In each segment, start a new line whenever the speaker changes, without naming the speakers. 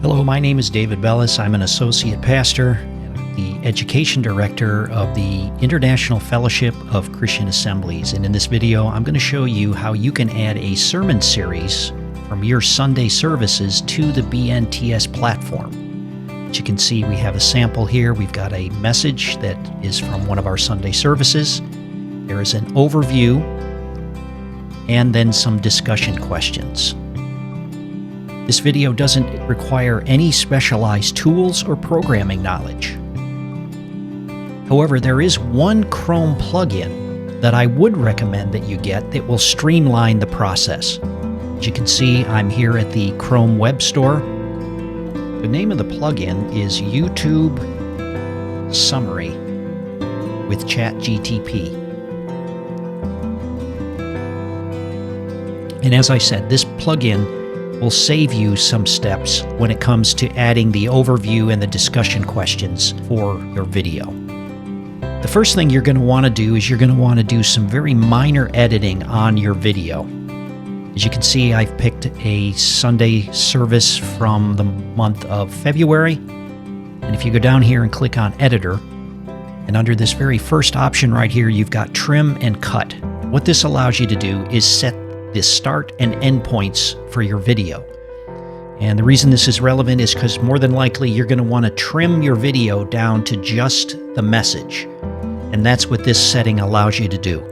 Hello, my name is David Bellis. I'm an associate pastor and the education director of the International Fellowship of Christian Assemblies. And in this video, I'm going to show you how you can add a sermon series from your Sunday services to the BNTS platform. As you can see, we have a sample here. We've got a message that is from one of our Sunday services. There is an overview and then some discussion questions. This video doesn't require any specialized tools or programming knowledge. However, there is one Chrome plugin that I would recommend that you get that will streamline the process. As you can see, I'm here at the Chrome Web Store. The name of the plugin is YouTube Summary with ChatGTP. And as I said, this plugin will save you some steps when it comes to adding the overview and the discussion questions for your video. The first thing you're going to want to do is you're going to want to do some very minor editing on your video. As you can see, I've picked a Sunday service from the month of February. And if you go down here and click on Editor, and under this very first option right here, you've got Trim and Cut. What this allows you to do is set the start and end points for your video. And the reason this is relevant is because more than likely you're going to want to trim your video down to just the message. And that's what this setting allows you to do.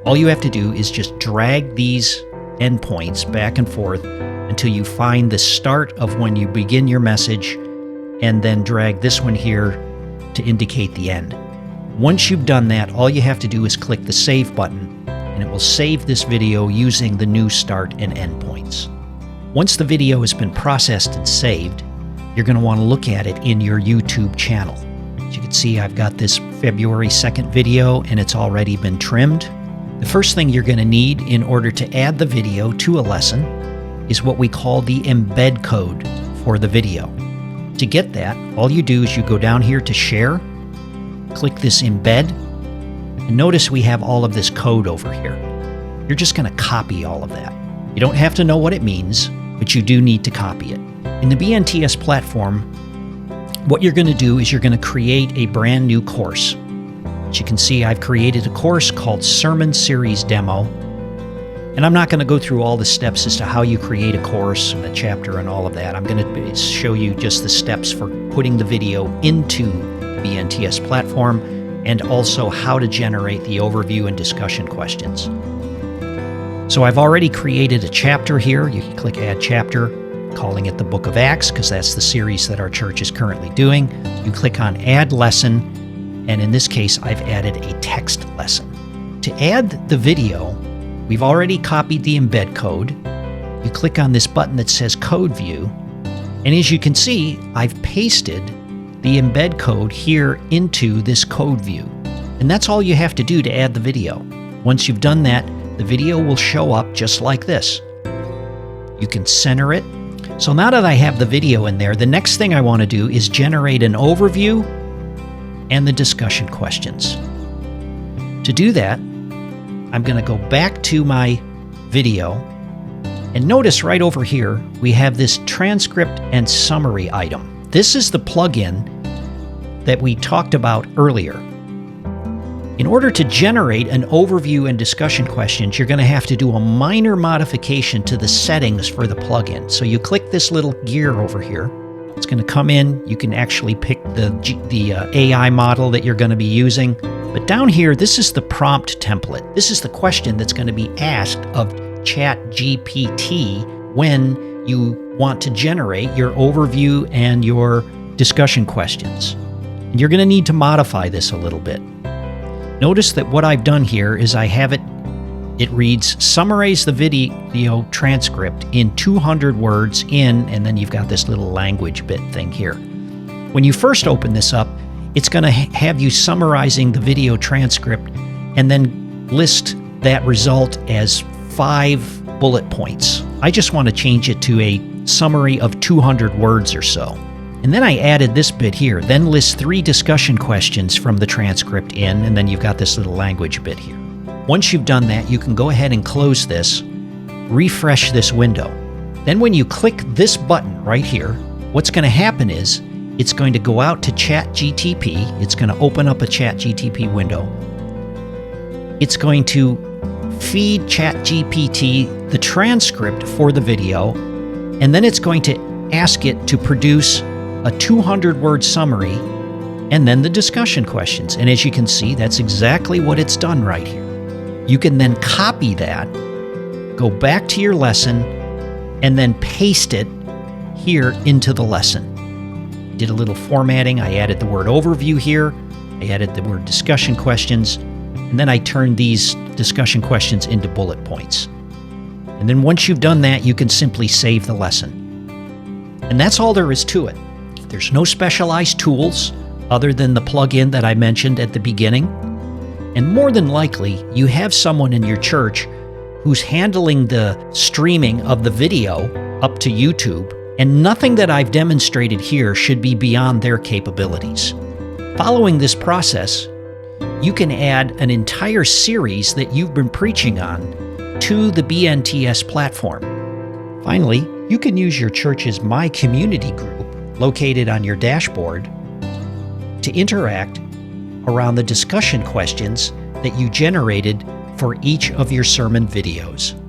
All you have to do is just drag these endpoints back and forth until you find the start of when you begin your message, and then drag this one here to indicate the end. Once you've done that, all you have to do is click the Save button, and it will save this video using the new start and end points. Once the video has been processed and saved, you're going to want to look at it in your YouTube channel. As you can see, I've got this February 2nd video and it's already been trimmed. The first thing you're going to need in order to add the video to a lesson is what we call the embed code for the video. To get that, all you do is you go down here to Share, click this embed, and notice we have all of this code over here. You're just going to copy all of that. You don't have to know what it means, but you do need to copy it. In the BNTS platform, what you're going to do is you're going to create a brand new course. As you can see, I've created a course called Sermon Series Demo. And I'm not going to go through all the steps as to how you create a course and a chapter and all of that. I'm going to show you just the steps for putting the video into the BNTS platform, and also how to generate the overview and discussion questions. So I've already created a chapter here. You can click Add Chapter, calling it the Book of Acts, because that's the series that our church is currently doing. You click on Add Lesson, and in this case, I've added a text lesson. To add the video, we've already copied the embed code. You click on this button that says Code View, and as you can see, I've pasted the embed code here into this code view. And that's all you have to do to add the video. Once you've done that, the video will show up just like this. You can center it. So now that I have the video in there, the next thing I want to do is generate an overview and the discussion questions. To do that, I'm going to go back to my video, and notice right over here, we have this transcript and summary item. This is the plugin that we talked about earlier. In order to generate an overview and discussion questions, you're going to have to do a minor modification to the settings for the plugin. So you click this little gear over here. It's going to come in. You can actually pick the AI model that you're going to be using. But down here, this is the prompt template. This is the question that's going to be asked of ChatGPT when you want to generate your overview and your discussion questions. And you're going to need to modify this a little bit. Notice that what I've done here is I have it reads, summarize the video transcript in 200 words in, and then you've got this little language bit thing here. When you first open this up, it's going to have you summarizing the video transcript and then list that result as 5 bullet points. I just want to change it to a summary of 200 words or so. And then I added this bit here, then list 3 discussion questions from the transcript in, and then you've got this little language bit here. Once you've done that, you can go ahead and close this, refresh this window. Then when you click this button right here, what's going to happen is it's going to go out to ChatGTP. It's going to open up a ChatGTP window. It's going to feed ChatGPT the transcript for the video, and then it's going to ask it to produce a 200-word summary and then the discussion questions. And as you can see, that's exactly what it's done right here. You can then copy that, go back to your lesson, and then paste it here into the lesson. Did a little formatting. I added the word overview here. I added the word discussion questions. And then I turned these discussion questions into bullet points. And then once you've done that, you can simply save the lesson. And that's all there is to it. There's no specialized tools other than the plugin that I mentioned at the beginning. And more than likely, you have someone in your church who's handling the streaming of the video up to YouTube, and nothing that I've demonstrated here should be beyond their capabilities. Following this process, you can add an entire series that you've been preaching on to the BNTS platform. Finally, you can use your church's My Community group, located on your dashboard, to interact around the discussion questions that you generated for each of your sermon videos.